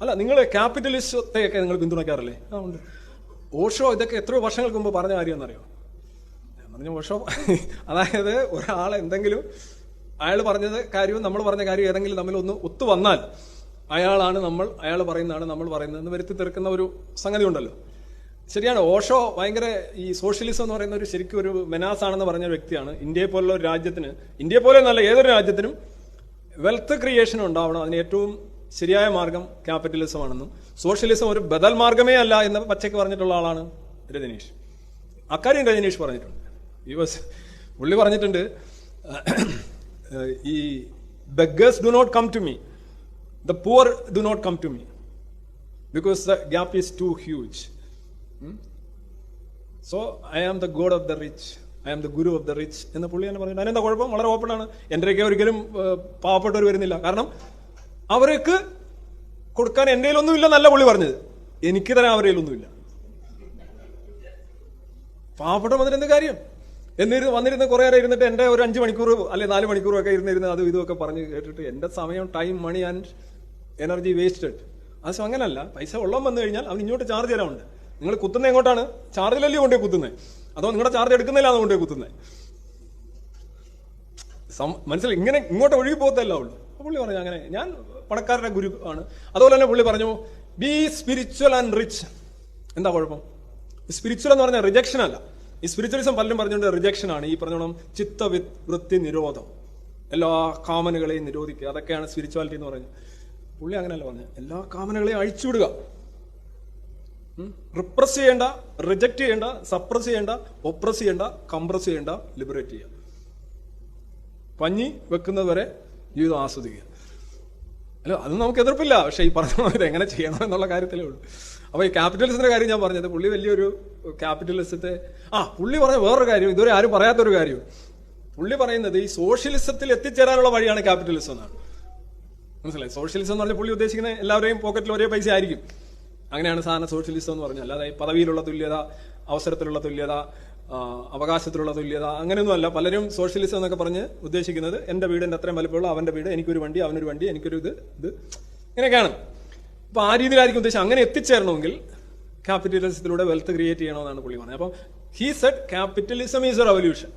അല്ല, നിങ്ങൾ ക്യാപിറ്റലിസത്തെയൊക്കെ നിങ്ങൾ പിന്തുണയ്ക്കാറില്ലേ? ആ, ഉണ്ട്. ഓഷോ ഇതൊക്കെ എത്രയോ വർഷങ്ങൾക്ക് മുമ്പ് പറഞ്ഞ കാര്യമെന്നറിയോ? ഞാൻ പറഞ്ഞ ഓഷോ അതായത് ഒരാൾ എന്തെങ്കിലും അയാൾ പറഞ്ഞത് കാര്യവും നമ്മൾ പറഞ്ഞ കാര്യം ഏതെങ്കിലും തമ്മിൽ ഒന്ന് ഒത്തു വന്നാൽ അയാൾ പറയുന്നതാണ് നമ്മൾ പറയുന്നതെന്ന് വരുത്തി തീർക്കുന്ന ഒരു സംഗതി ഉണ്ടല്ലോ. ശരിയാണ്, ഓഷോ ഭയങ്കര ഈ സോഷ്യലിസം എന്ന് പറയുന്ന ഒരു ശരിക്കും ഒരു മെനാസാണെന്ന് പറഞ്ഞ വ്യക്തിയാണ്. ഇന്ത്യയെ പോലുള്ള ഒരു രാജ്യത്തിന്, ഇന്ത്യയെ പോലെ നല്ല ഏതൊരു രാജ്യത്തിനും വെൽത്ത് ക്രിയേഷൻ ഉണ്ടാവണം, അതിന് ഏറ്റവും ശരിയായ മാർഗം ക്യാപിറ്റലിസം ആണെന്നും സോഷ്യലിസം ഒരു ബദൽ മാർഗമേ അല്ല എന്ന് പച്ചയ്ക്ക് പറഞ്ഞിട്ടുള്ള ആളാണ് രജനീഷ്. അക്കാര്യം രജനീഷ് പറഞ്ഞിട്ടുണ്ട്. പുള്ളി പറഞ്ഞിട്ടുണ്ട്, ഈ beggars do not come to me, the poor do not come to me because the gap is too huge. So I am the god of the rich, I am the guru of the rich എന്ന് പുള്ളി തന്നെ പറഞ്ഞിട്ട് അതിനെന്താ കുഴപ്പം? വളരെ open ആണ്. എൻ്റെയൊക്കെ ഒരിക്കലും പാവപ്പെട്ടവർ വരുന്നില്ല, കാരണം അവർക്ക് കൊടുക്കാൻ എൻ്റെ കയ്യിലൊന്നുമില്ല എന്നല്ല പുള്ളി പറഞ്ഞത്, എനിക്ക് തരാൻ അവരുടെ കയ്യിലൊന്നുമില്ല. പാവപ്പെട്ട വന്നിട്ട് എന്ത് കാര്യം? വന്നിരുന്ന് കുറേ നേരം ഇരുന്നിട്ട് എൻ്റെ ഒരു 5 മണിക്കൂർ അല്ലെ 4 മണിക്കൂർ ഒക്കെ ഇരുന്നിരുന്ന് അതും ഇതുമൊക്കെ പറഞ്ഞ് കേട്ടിട്ട് എൻ്റെ സമയം, time, money and energy wasted. അത് അങ്ങനല്ല. പൈസ ഉള്ളം വന്നു കഴിഞ്ഞാൽ അവൻ ഇങ്ങോട്ട് ചാർജ് തരാറുണ്ട്. നിങ്ങൾ കുത്തുന്നത് എങ്ങോട്ടാണ്? ചാർജിലല്ലേ കൊണ്ടുപോയി കുത്തുന്നത്, അതോ നിങ്ങളുടെ ചാർജ് എടുക്കുന്നില്ലാതെ കൊണ്ടുപോയി കുത്തുന്നത്? മനസ്സിലായി? ഇങ്ങനെ ഇങ്ങോട്ട് ഒഴുകി പോകത്തല്ല ഉള്ളൂ. പുള്ളി പറഞ്ഞു അങ്ങനെ ഞാൻ പണക്കാരുടെ ഗുരു ആണ്. അതുപോലെ തന്നെ പുള്ളി പറഞ്ഞു ബി സ്പിരിച്വൽ ആൻഡ് റിച്ച്. എന്താ കുഴപ്പം? സ്പിരിച്വൽ എന്ന് പറഞ്ഞാൽ റിജക്ഷൻ അല്ല. ഈ സ്പിരിച്വലിസം പലരും പറഞ്ഞുകൊണ്ട് റിജക്ഷൻ ആണ്. ഈ പറഞ്ഞോണം ചിത്തവൃത്തി നിരോധം, എല്ലാ കാമനകളെയും നിരോധിക്കുക, അതൊക്കെയാണ് സ്പിരിച്വാലിറ്റി എന്ന് പറയുന്നത്. പുള്ളി അങ്ങനെയല്ല പറഞ്ഞത്. എല്ലാ കാമനകളെയും അഴിച്ചുവിടുക, റിപ്രസ് ചെയ്യേണ്ട, റിജക്ട് ചെയ്യേണ്ട, സപ്രസ് ചെയ്യേണ്ട, ഒപ്രസ് ചെയ്യേണ്ട, കംപ്രസ് ചെയ്യേണ്ട, ലിബറേറ്റ് ചെയ്യുക. പഞ്ഞി വെക്കുന്നത് വരെ ജീവിതം ആസ്വദിക്കുക. അല്ല, അത് നമുക്ക് എതിർപ്പില്ല. പക്ഷെ ഈ പറഞ്ഞ ഇത് എങ്ങനെ ചെയ്യണം എന്നുള്ള കാര്യത്തിലേ ഉള്ളൂ. അപ്പോൾ ഈ ക്യാപിറ്റലിസത്തിന്റെ കാര്യം ഞാൻ പറഞ്ഞത്, പുള്ളി വലിയൊരു ക്യാപിറ്റലിസത്തെ പുള്ളി പറഞ്ഞ വേറൊരു കാര്യം, ഇതുവരെ ആരും പറയാത്തൊരു കാര്യം. പുള്ളി പറയുന്നത് ഈ സോഷ്യലിസത്തിൽ എത്തിച്ചേരാനുള്ള വഴിയാണ് ക്യാപിറ്റലിസം എന്നാണ്. മനസ്സിലായി? സോഷ്യലിസം എന്ന് പറഞ്ഞാൽ പുള്ളി ഉദ്ദേശിക്കുന്നത് എല്ലാവരെയും പോക്കറ്റിൽ ഒരേ പൈസ ആയിരിക്കും. അങ്ങനെയാണ് സാധാരണ സോഷ്യലിസം എന്ന് പറഞ്ഞാൽ. അല്ലാതെ പദവിയിലുള്ള തുല്യത, അവസരത്തിലുള്ള തുല്യത, അവകാശത്തിലുള്ള തുല്യത, അങ്ങനെയൊന്നും അല്ല. പലരും സോഷ്യലിസം എന്നൊക്കെ പറഞ്ഞ് ഉദ്ദേശിക്കുന്നത് എൻ്റെ വീട് എൻ്റെ അത്രയും വലുപ്പമുള്ള, അവൻ്റെ വീട്, എനിക്കൊരു വണ്ടി, അവനൊരു വണ്ടി, എനിക്കൊരു ഇത് ഇങ്ങനെയൊക്കെയാണ്. അപ്പോൾ ആ രീതിയിലായിരിക്കും ഉദ്ദേശം. അങ്ങനെ എത്തിച്ചേരണമെങ്കിൽ ക്യാപിറ്റലിസത്തിലൂടെ വെൽത്ത് ക്രിയേറ്റ് ചെയ്യണമെന്നാണ് പുള്ളി പറഞ്ഞത്. അപ്പം he said capitalism is A revolution.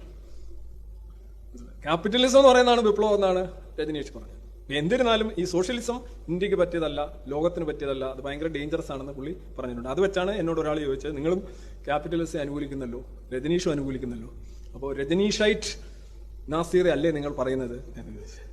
Capitalism എന്ന് പറയുന്നതാണ് വിപ്ലവം എന്നാണ് രജനീഷ് പറഞ്ഞത്. എന്നിരുന്നാലും ഈ സോഷ്യലിസം ഇന്ത്യക്ക് പറ്റിയതല്ല, ലോകത്തിന് പറ്റിയതല്ല, അത് ഭയങ്കര ഡേഞ്ചറസ് ആണെന്ന് പുള്ളി പറഞ്ഞിട്ടുണ്ട്. അത് വെച്ചാണ് എന്നോട് ഒരാൾ ചോദിച്ചത്, നിങ്ങളും ക്യാപിറ്റലിസം അനുകൂലിക്കുന്നല്ലോ, രജനീഷും അനുകൂലിക്കുന്നല്ലോ, അപ്പോൾ രജനീഷൈറ്റ് നാസീർ അല്ലേ നിങ്ങൾ പറയുന്നത് എന്ന് ചോദിച്ചത്.